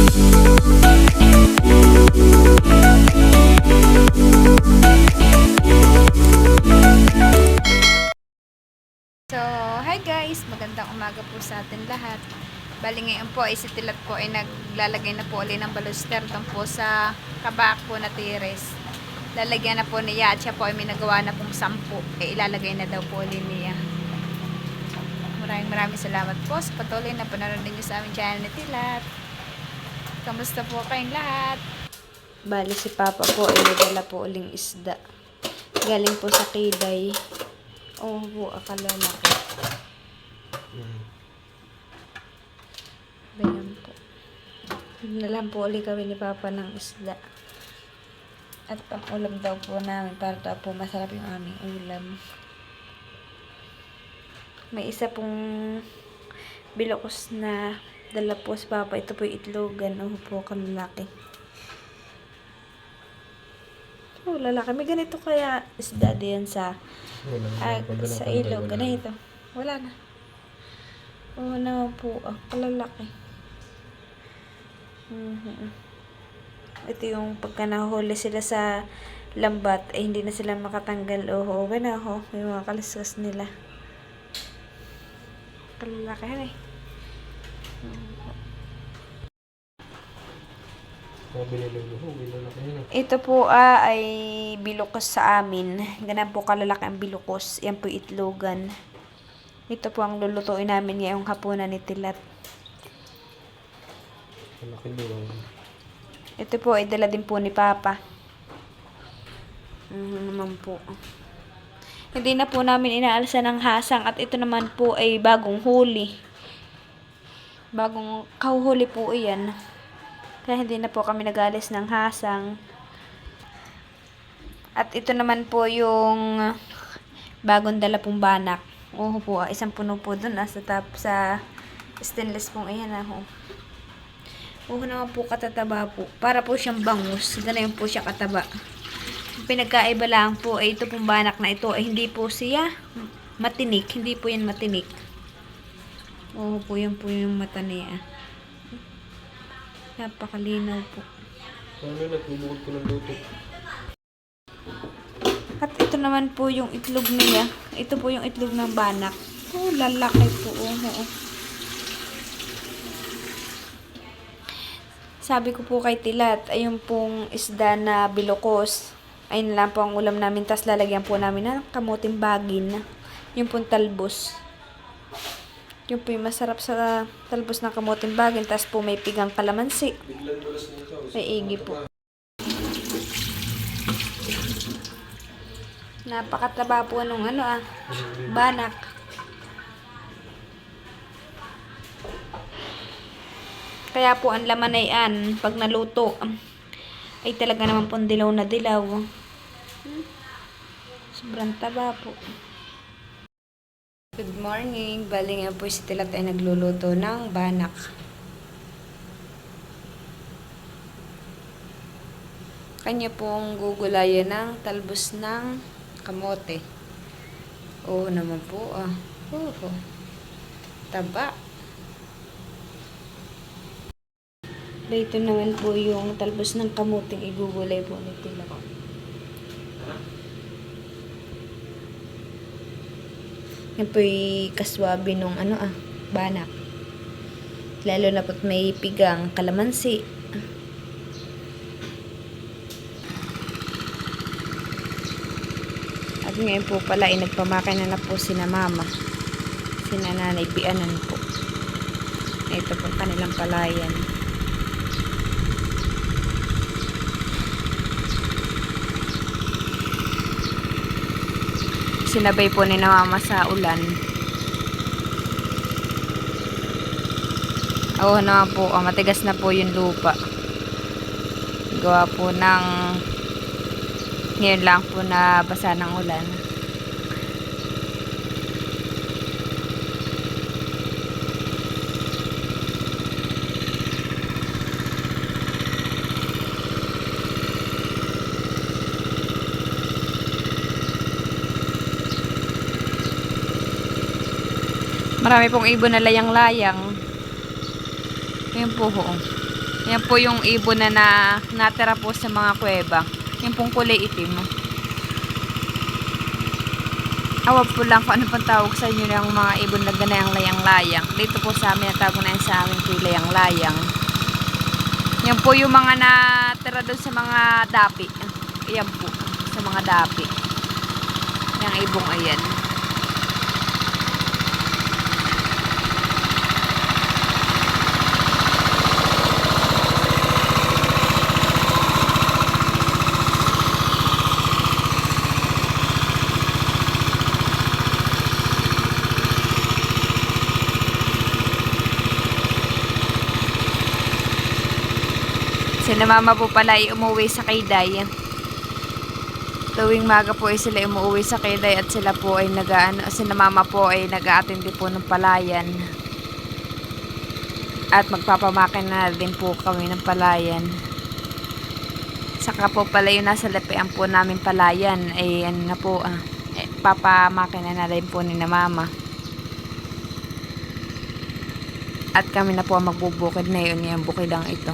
So, hi guys! Magandang umaga po sa atin lahat. Bali ngayon po ay si Tilat po ay naglalagay na po ulit ng baluster doon po sa kabak po na tires. Lalagyan na po niya at siya po ay may nagawa na pong 10. Ilalagay na daw po ulit niya. Maraming salamat po sa patuloy na panonood niyo sa aming channel ni Tilat. Kamusta po kayong lahat? Bali si Papa po ay nagdala po uling isda. Galing po sa Kiday. Oh, po, akala laki. Ayan po. Nalang po ulit kami ni Papa ng isda. At pang ulam daw po namin para daw po masarap yung aming ulam. May isa pong bilokos na dala po si Papa. Ito po yung itlogan. Oh, po, kalaki. Oh, lalaki. May ganito kaya isda diyan sa sa ilog. Ganito. Wala na. Oo naman po. Kalalaki. Ito yung pagka nahuli sila sa lambat ay hindi na sila makatanggal. Oo, gana ho. May mga kaliskas nila. Kalalaki eh. Ito po ay bilukos sa amin. Ganun po kalalaki ang bilukos. Yan po itlogan. Ito po ang lulutuin namin ngayong hapunan ni Tilat. Ito po ay dala din po ni Papa. Naman po. Hindi na po namin inaalsa ng hasang at ito naman po ay bagong huli. Bagong kahuhuli po iyan. Kaya hindi na po kami nag-alis ng hasang. At ito naman po yung bagong dala pong banak. Oo po, isang puno po dun sa stainless pong iyan. Oo naman po katataba po. Para po siyang bangus. Ganun po siya kataba. Pinagkaiba lang po ay ito pong banak na ito ay hindi po siya matinik. Hindi po yan matinik. Oo po, yan po yung mata niya. Napakalinaw po. Ano nagbubukod ko ng luto? At ito naman po yung itlog niya. Ito po yung itlog ng banak. Oh, lalaki po. Sabi ko po kay Tilat, ayun pong isda na bilokos. Ayun lang po ang ulam namin. Tapos lalagyan po namin ng kamuting bagin. Yung pong talbos. Yung po yung masarap sa talbos ng kamuting bagin. Tapos po may pigang kalamansi. May igi po. Napakataba po nung banak. Kaya po ang laman ay pag naluto, ay talaga naman pong dilaw na dilaw. Sobrang taba po. Good morning. Bali nga po si Tilat ay nagluluto ng banak. Kanya pong gugulayan ng talbos ng kamote. Oo naman po taba. Ito naman po yung talbos ng kamuting igugulay po ni Tilat. Yan po yung kaswabe nung banak. Lalo na po't may pigang kalamansi. At ngayon po pala ay nagpamakay na po sina mama. Sina nanay pianan po. Ito po kanilang palayan. Sinabay po ni na mama sa ulan. Oo naman po, matigas na po yung lupa. Gawa po ng ngayon lang po na basa ng ulan. Marami pong ibon na layang-layang. Ayan po ho. Yan po yung ibon na, natira po sa mga kuweba. Yung pong kulay itim. Awag po lang kung ano pang tawag sa inyo ng mga ibon na ganayang layang-layang. Dito po sa amin, natawag na yan sa amin kay layang-layang. Yan po yung mga natira doon sa mga dapi. Yan po, sa mga dapi. Yung ibong ayan. Sila mama po pala ay umuwi sa Kayday. Tuwing maga po ay sila umuwi sa Kayday at sila po ay sila mama po ay nag-aatindi po ng palayan. At magpapamakin na din po kami ng palayan. Saka po pala yung nasa lapian po namin palayan ay ano na po papamakin na din po ni na mama. At kami na po ang magbubukid na yun, yung bukidang ito.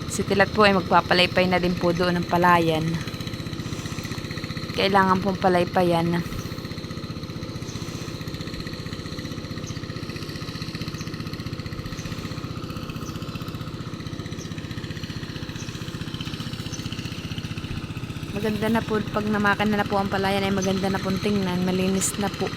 Si Tilat po ay magpapalaypay na din po doon ng palayan. Kailangan pong palaypayan. Maganda na po, pag namakan na po ang palayan ay maganda na pong tingnan, malinis na po.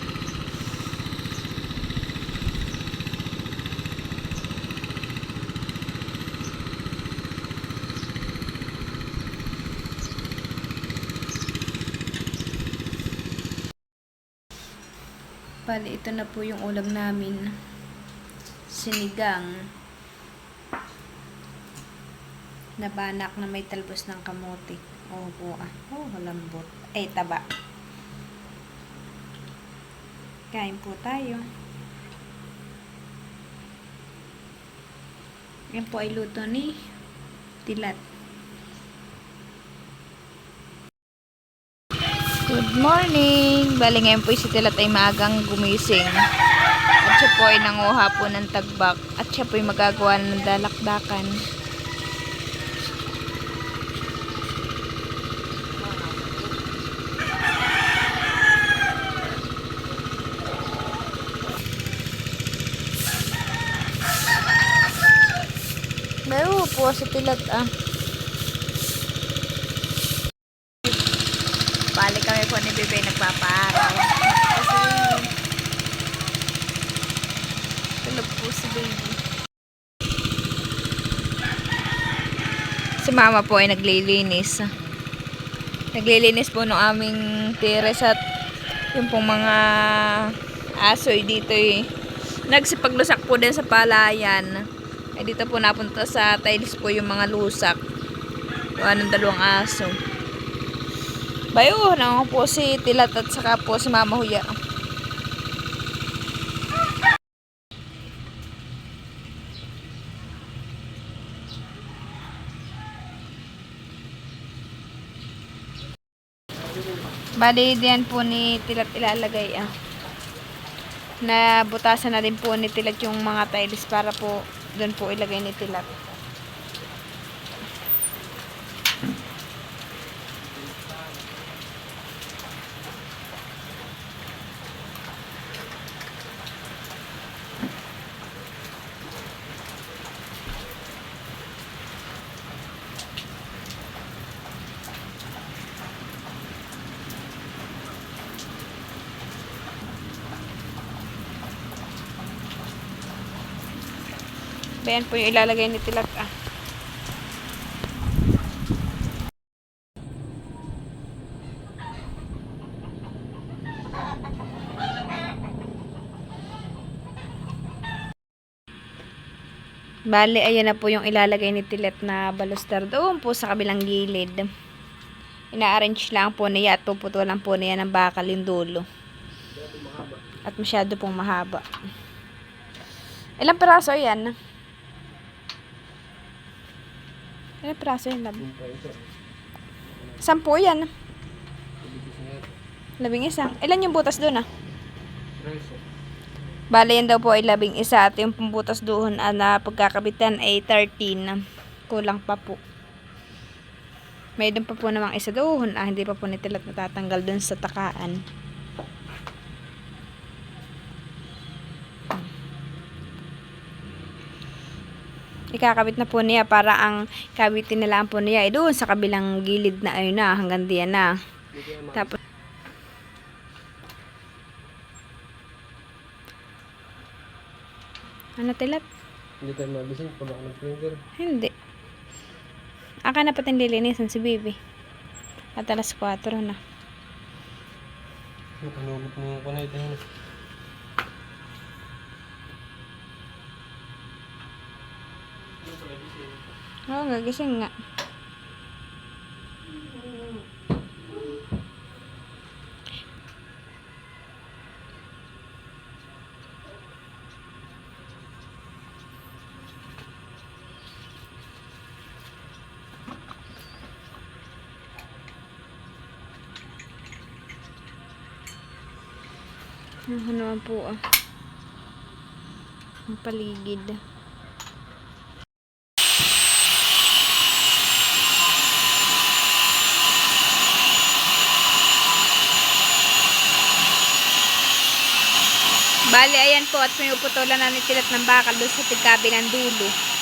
Bali, ito na po yung ulam namin. Sinigang na banak na may talbos ng kamote. Oh, lambot. Taba. Kain po tayo. Yan po ay luto ni Tilat. Good morning! Bali ngayon po si Tilat ay maagang gumising. At siya po ay nanguha po ng tagbak. At siya po ay magagawa ng dalakdakan. Meron po si Tilat Bali kami po ni Bebe nagpapaaraw. Kasi tulog po si baby. Si mama po ay naglilinis. Naglilinis po ng aming teres at yung pong mga asoy dito nagsipaglusak po din sa palayan. Ay dito po napunta sa tiles po yung mga lusak. Gawa ng 2 aso. Bayo, naman po si Tilat at saka po si Mama Huya. Bali, diyan po ni Tilat ilalagay na butasan na din po ni Tilat yung mga tiles para po doon po ilagay ni Tilat. Bayan po yung ilalagay ni Tilat Bale, ayan na po yung ilalagay ni Tilat na baluster doon po sa kabilang gilid. Ina-arrange lang po niya at puputulan po niya ng bakal yung dulo. At masyado pong mahaba. Ilang piraso yan? Ilang piraso yan? 10 yan. 11. Ilan yung butas doon Bale, yan daw po ay 11 at yung pumbutas doon na pagkakabitan ay 13. Kulang pa po. May doon pa po namang isa doon. Hindi pa po nitilat natatanggal doon sa takaan. Ikakabit na po niya para ang kabitin nila po niya ay doon sa kabilang gilid na ayun na hanggang diyan na. Tapos ano tilat? Hindi tayo magising pag ako nag-finger. Hindi. Aka na pating lilinisan si Bibi. At alas 4 na. Nakanulog mo yung kanay tayo. Oo, gagising nga. Ano naman po ang paligid. Bali, ayan po at pinuputulan na nitilat ng bakal doon sa tigkabi ng dulo.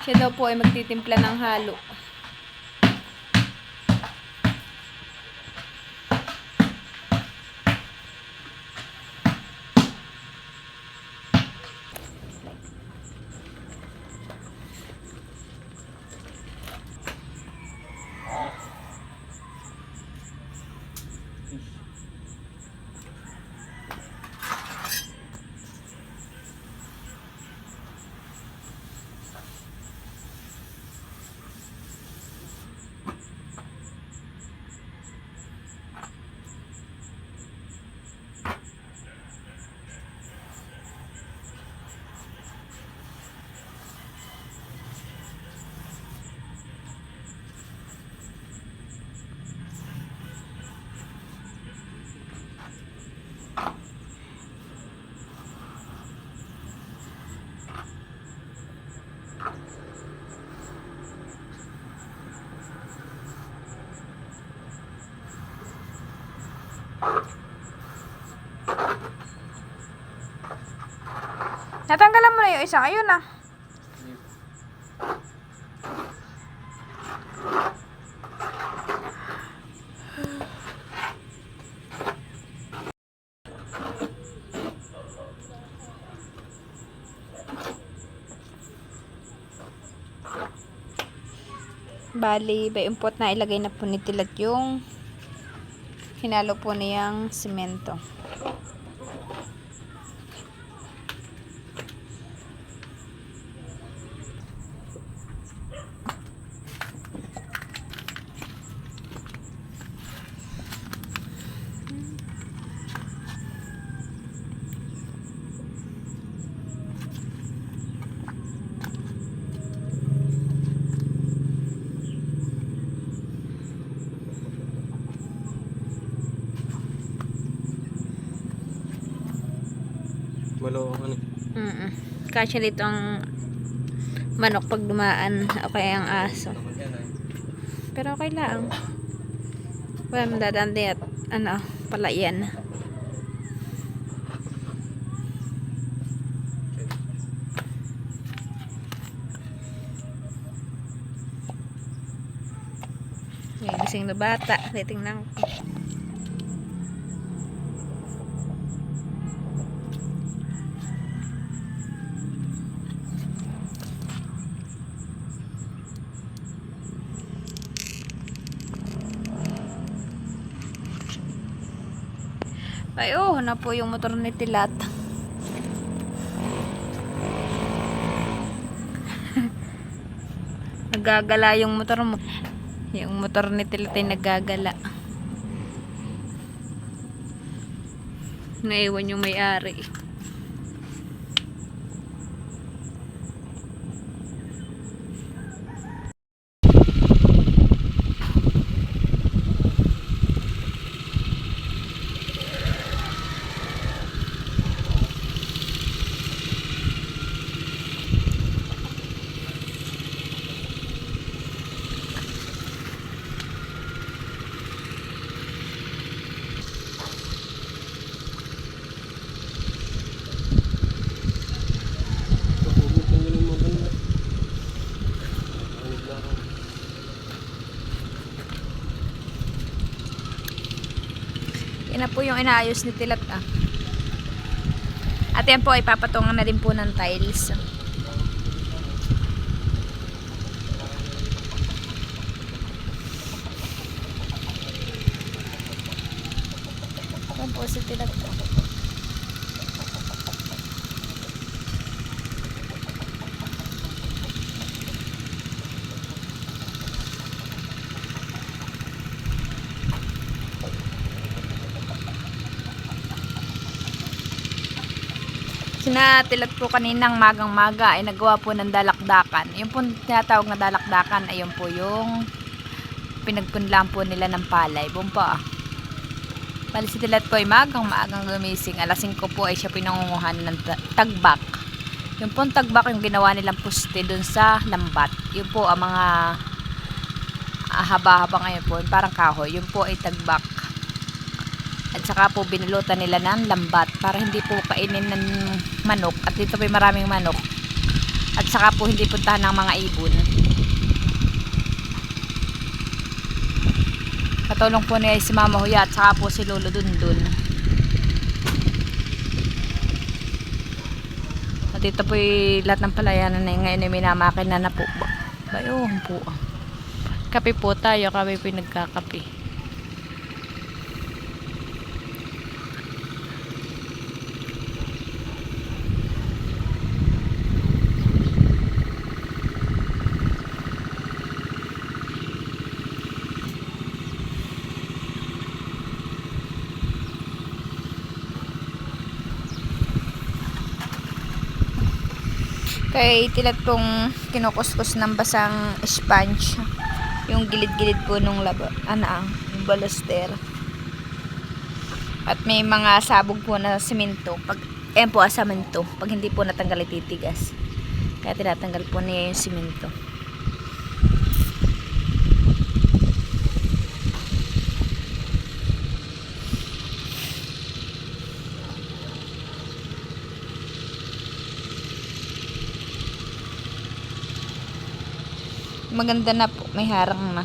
Siya daw po ay magtitimpla ng halo. Natanggalan mo na yung isang. Ayun na. Bali, bayumpot na ilagay na po ni Tilat yung hinalo po niyang simento. walo ano. Kasya dito ang manok pag dumaan o kaya ang aso. Pero okay lang. Wala madadandi at ano, pala yan. May gising na bata. Titingnan ko. Ay, oh, na po yung motor ni Tilat. Nagagala yung motor mo. Yung motor ni Tilat ay nagagala. Naiwan yung may-ari. Tanggalin mo ba na? Yan na po yung inaayos ni Tilat ah. At yan po ay papatungan na din po ng tiles. Yan po si Tilat ah. Sinatilat po kaninang magang-maga ay nagawa po ng dalakdakan. Yung po tinatawag na dalakdakan ayun po yung pinagpunlaan po nila ng palay. Bumpa ah. Bali si Tilat po ay magang-magang gumising. Alas 5 po ay siya pinangunguhan ng tagbak. Yung po tagbak yung ginawa nilang puste dun sa lambat. Yun po ang mga haba-haba ngayon po. Parang kahoy. Yun po ay tagbak. At saka po binulutan nila ng lambat para hindi po kainin ng manok. At dito po maraming manok. At saka po hindi puntahan ng mga ibon. Katulong po niya si Mama Huya at saka po si Lolo Dundun. At dito po lahat ng palayanan na ngayon ay minamakina na po. Bayo po. Kape po tayo. Kami po nagkakape. Kay Tilat pong kinukuskus ng basang sponge yung gilid-gilid po nung yung baluster. At may mga sabog po na simento pag po asamento pag hindi po natanggal ititigas, kaya tinatanggal po niya yung simento. Maganda na po, may harang na.